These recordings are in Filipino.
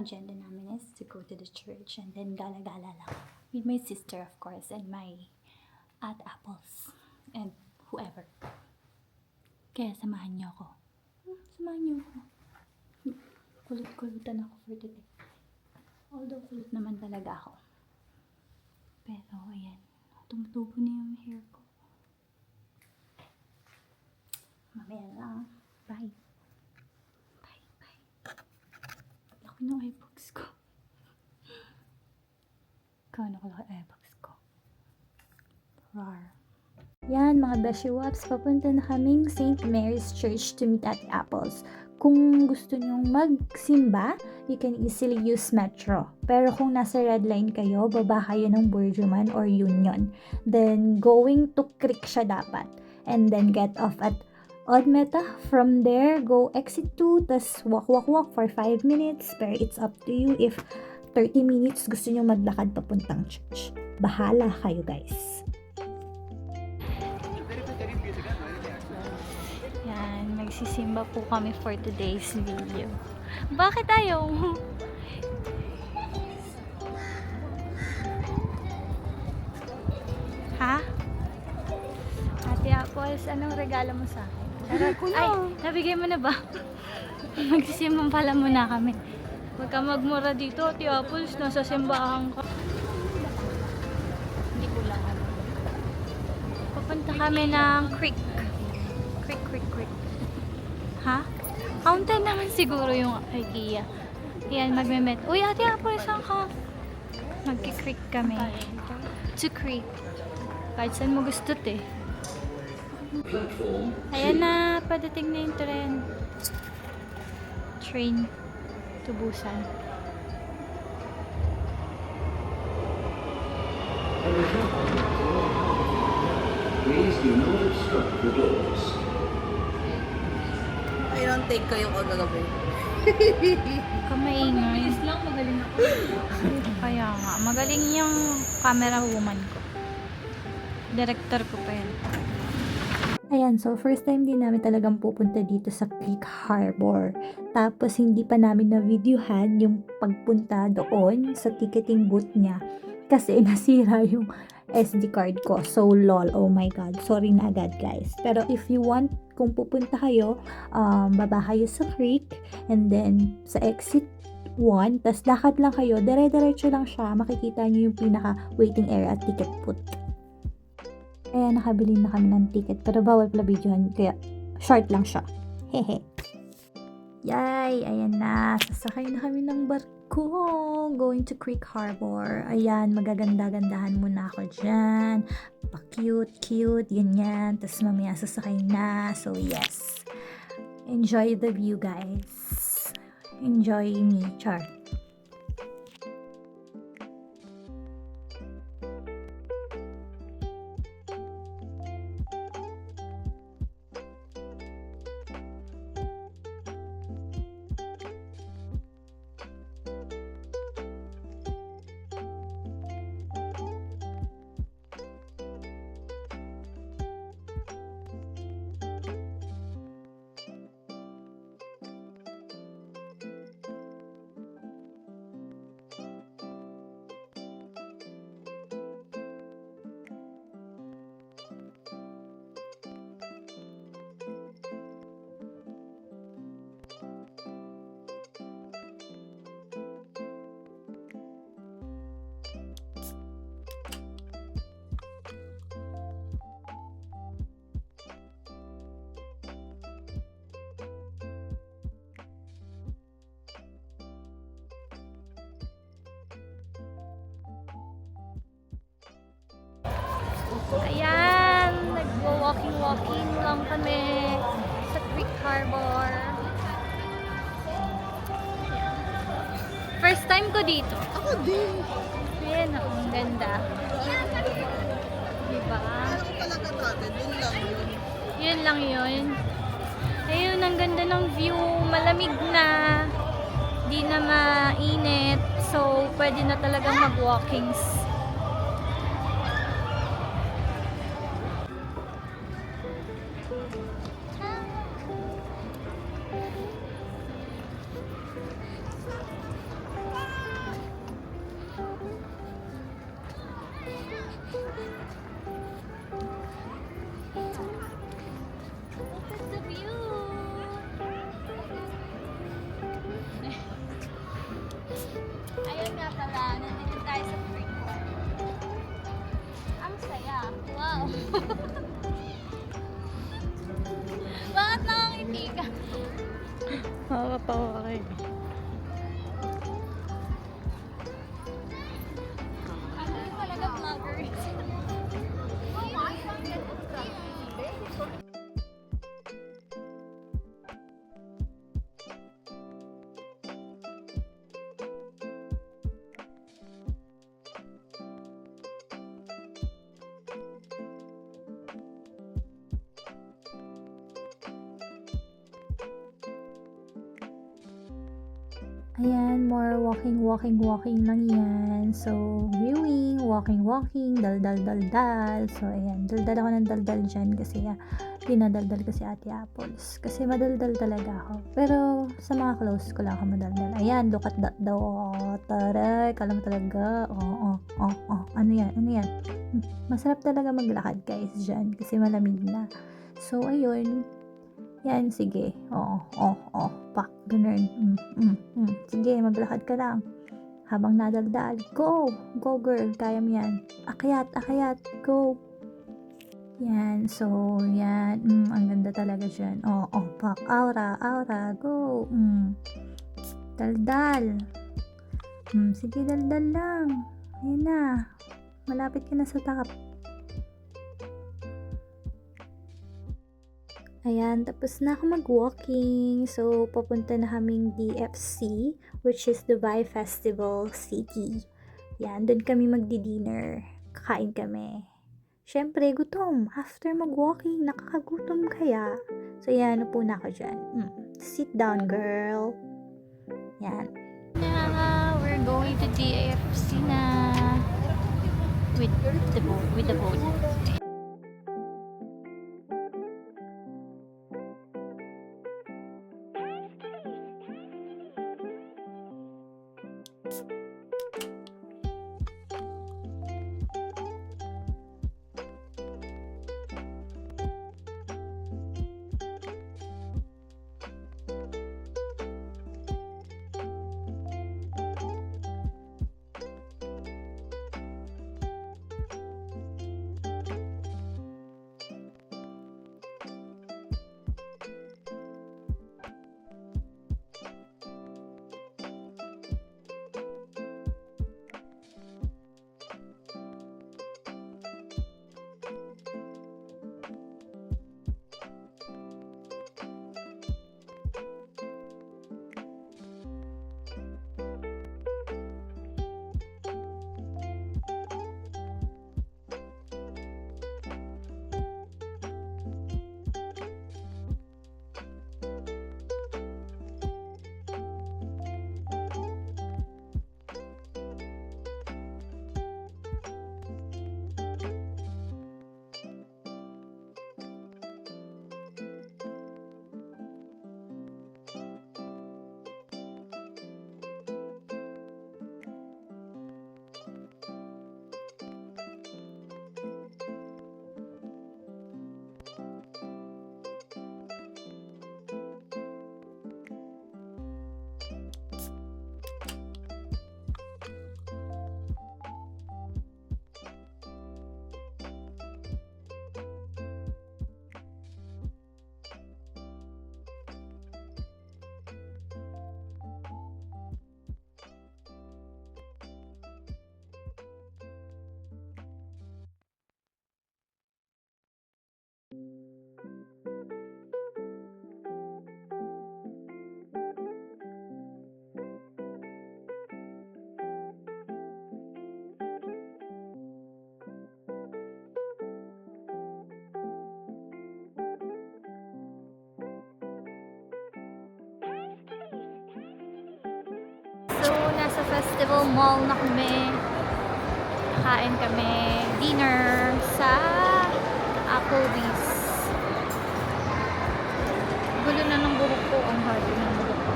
agenda namin is to go to the church and then gala-gala lang. With my sister, of course, and my Ate Apples. And whoever. Kaya samahan niyo ako. Samahan niyo ako. Kulit-kulitan ako for today. Although kulit naman talaga ako. Pero ayan. Tumutubo na yung hair ko. Mamaya lang. Bye. Bye. Laki ng eyebags ko. Ikaw na kalaki eyebags ko. Rar. Yan mga Beshi Waps, papunta na kaming St. Mary's Church to meet Ate Apples. Kung gusto nyong magsimba, you can easily use Metro. Pero kung nasa red line kayo, baba kayo ng Burjuman or Union. Then, going to Creek siya dapat. And then, get off at Odd Meta. From there, go exit 2, tas walk for 5 minutes. Pero it's up to you if 30 minutes gusto nyo maglakad papuntang church. Bahala kayo guys. Yan, magsisimba po kami for today's video. Bakit ayaw? Ha? Ate Apples, anong regalo mo sa akin? Ay, nabigay mo na ba? Magsisimba pala muna kami. Huwag ka magmura dito, Ate Apples, nasa simbahan ka. Hindi ko lang alam. Papunta kami ng creek. Creek. Ha? Fountain naman siguro yung IKEA. Yan, magme-met. Uy, Ate Apples, saan ka? Magki-creek kami. To creek. Kahit saan mo gusto't eh. Ayan na, padating na yung train to Busan. Please do not obstruct the doors. I don't think kayo kagagabi. Kamaingay. Lang, magaling ako. Kaya nga, magaling yung camera woman ko. Director ko pa yan. Ayan, so first time din namin talagang pupunta dito sa Creek Harbor. Tapos hindi pa namin na-videohan yung pagpunta doon sa ticketing booth niya. Kasi nasira yung SD card ko. So lol, oh my god. Sorry na agad guys. Pero if you want, kung pupunta kayo, baba kayo sa Creek. And then sa exit 1, tas lakad lang kayo. Dire-diretso lang siya. Makikita nyo yung pinaka waiting area at ticket booth. Kaya nakabili na kami ng ticket. Pero bawal pala videohan. Kaya short lang siya. Hehe. Yay! Ayan na. Sasakay na kami ng barko. Going to Creek Harbor. Ayan. Magaganda-gandahan muna ako dyan. Pa-cute. Ganyan. Tapos mamaya sasakay na. So yes. Enjoy the view guys. Enjoy me. Char. Ayan, nagwo-walking lang kami sa Creek Harbor. First time ko dito. Ako din. Ayan, ang ganda. Diba? Alam talaga natin, yun lang yun. Yun lang yun. Ayun, ang ganda ng view. Malamig na. Di na mainit. So, pwede na talagang mag-walkings. Tara, nandito tayo sa freak ko. Ang saya. Wow. Bakit nakangiti ka? Makakapawa kayo. Ano yung talaga vloggers? Ayan, more walking lang yan. So, viewing, walking, dal. So, ayan, daldal ako ng daldal dyan kasi dinadaldal ko si Ate Apples. Kasi madaldal talaga ako. Pero, sa mga close ko lang ako madaldal. Ayan, look at that daw. Oh, taray, kala mo talaga. Ano yan? Masarap talaga maglakad guys dyan kasi malamig na. So, ayun. Yan, sige. Pak, ganun. Sige, maglakad ka lang. Habang nadaldal. Go! Go, girl. Kaya mo yan. Akyat. Go! Yan. So, yan. Ang ganda talaga dyan. Pak. Aura. Go! Daldal. Sige, daldal lang. Ayun na. Malapit ka na sa takap. Ayan, tapos na ako mag-walking. So, papunta na kaming DFC, which is Dubai Festival City. Yan, doon kami magdi-dinner. Kakain kami. Syempre, gutom. After mag-walking, nakakagutom kaya. So, yan, upo na ako dyan. Sit down, girl. Yan. We're going to DFC na with the boat. So, nasa festival mall na kami. Kain kami dinner sa Applebee's. Gulo na ng buhok ko. Ang hard ng buhok ko.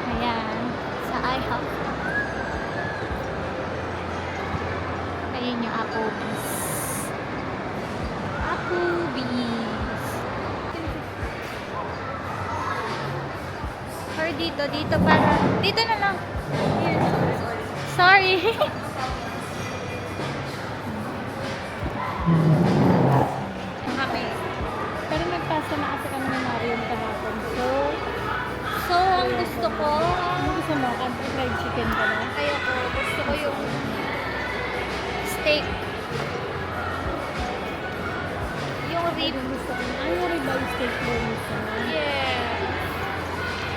Ayan. Sa IHOP. Ayun yung Applebee's. Applebee's. Heard dito. Dito para... Dito na lang. Sorry. Kami. Pero nagpasa na kasi kami ng Marion kahapon. So, ang gusto ko... Ano gusto mo? Country fried chicken ka na? Ayoko. Gusto ko yung steak. Yung rib. Gusto ko. Ay, yung ribeye steak mo gusto. Yeah.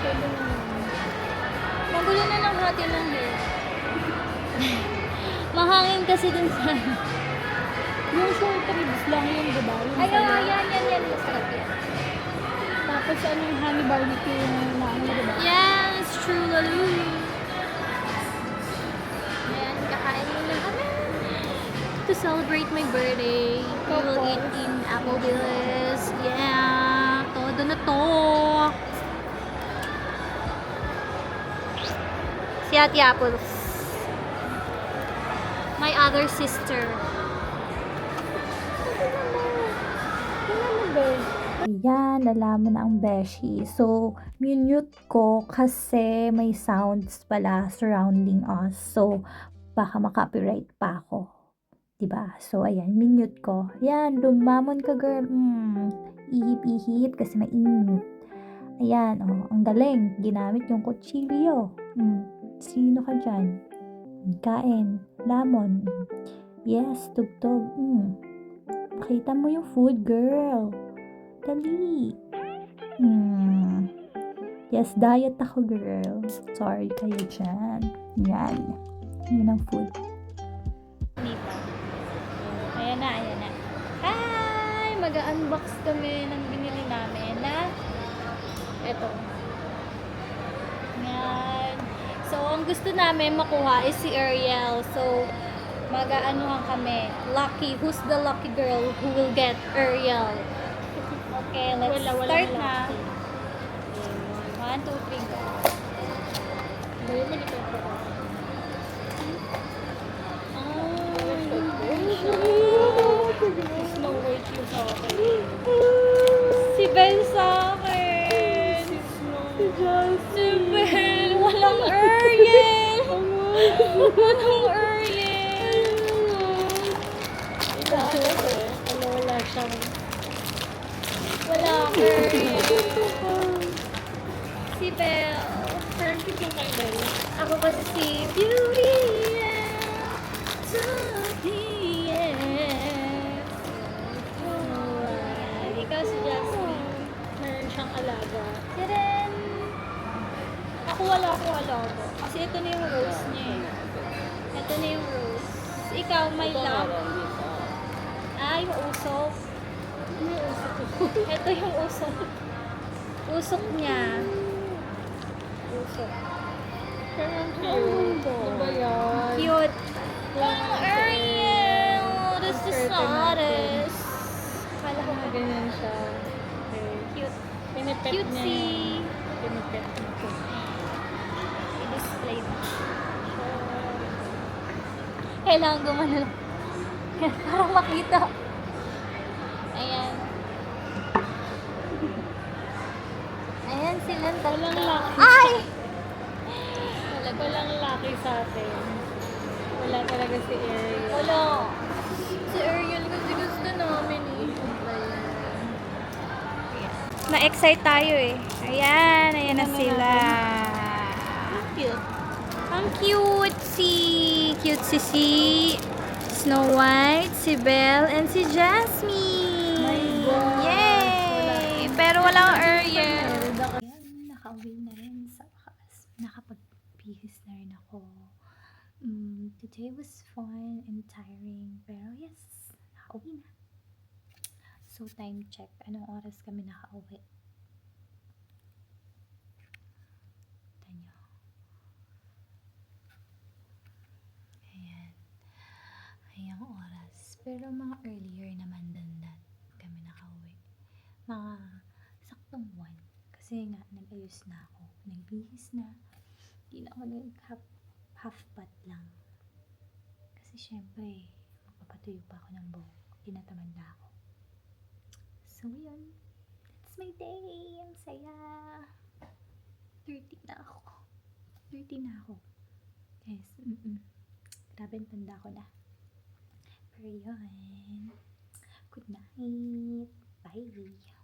Pwede na naman. Magulo na lang hati lang eh. Mahangin kasi dun sa... Yung short ribs lang yung diba? Ay, yan. Masarap yan. Tapos ano yung honey barbecue yung naano, diba? Yes, true lalo. Ayan, kakain muna kami. To celebrate my birthday, we will eat in Applebee's. Yeah, todo na to. Si Ate Apples. My other sister. Ayan, nalaman na ang beshi. So, minute ko kasi may sounds pala surrounding us. So, baka makopyright pa ako. Diba? So, ayan, minute ko. Ayan, lumamon ka girl. Ihip-ihip kasi mainit. Ayan, oh, ang galing. Ginamit yung kutsilyo. Sino ka dyan? Kain. Lamon. Yes, tugtog. Pakita mo yung food, girl. Dali. Yes, diet ako, girl. Sorry kayo dyan. Yan. Yan ang food. Ayan na. Hi! Mag-unbox kami ng binili namin na eto. Yan. So, ang gusto namin makuha is si Ariel. So, mag-aanuhan kami. Lucky. Who's the lucky girl who will get Ariel? Okay, let's start na. 1, 2, 3, go. Snow White yung sa akin. Si Ben sa akin. Si Ben. Walang Ariel. Walang Ariel. Wala siyang wala Ariel. Si Belle. Perfect yung kay Belle. Ako kasi si Beauty. Ikaw si Jasmine. Meron siyang alaga. Si Ren. Ako wala akong alaga. Kasi ito na yung rose niya eh. Ito na yung rose. Ikaw, my love. Yung usok. Ito yung usok. Usok niya. Usok. Pero ang cute. Diba yan? Cute. Oh, Ariel! This is the saddest. Kala ko Ganyan siya. Okay. cute. Pinipet niya Cutesy. yung pinipet niya. I-display mo. Kailangan gumano lang. Para makita. Ayan. Ayan sila. Walang lucky. Ay! Walang lucky sa atin. Wala talaga si Ariel. Wala. Si Ariel kasi gusto namin eh. Na-excite tayo eh. Ayan na sila. Cute. Ang cute si Snow White, si Belle, and si Jasmine. My God. Yay! Pero walang Ariel. Ayan, nakauwi na rin sa wakas. Nakapag-bihis na rin ako. Today was fun and tiring. Pero yes, nakauwi na. So, time check. Anong oras kami nakauwi? Tanyo. Ayan. Ayang oras. Pero mga earlier naman than that kami nakauwi. Mga saktong 1. Kasi nga, nag-ayos na ako. Nagbihis na. Hindi na ako half pot lang. Kasi syempre, magpapatuyo pa ako ng buhok. Tinatamad na ako. So, yun. That's my day. Ang saya. 30 na ako. 30 na ako. Yes, grabe, ang tanda ko na. Pero yun. Good night. Bye.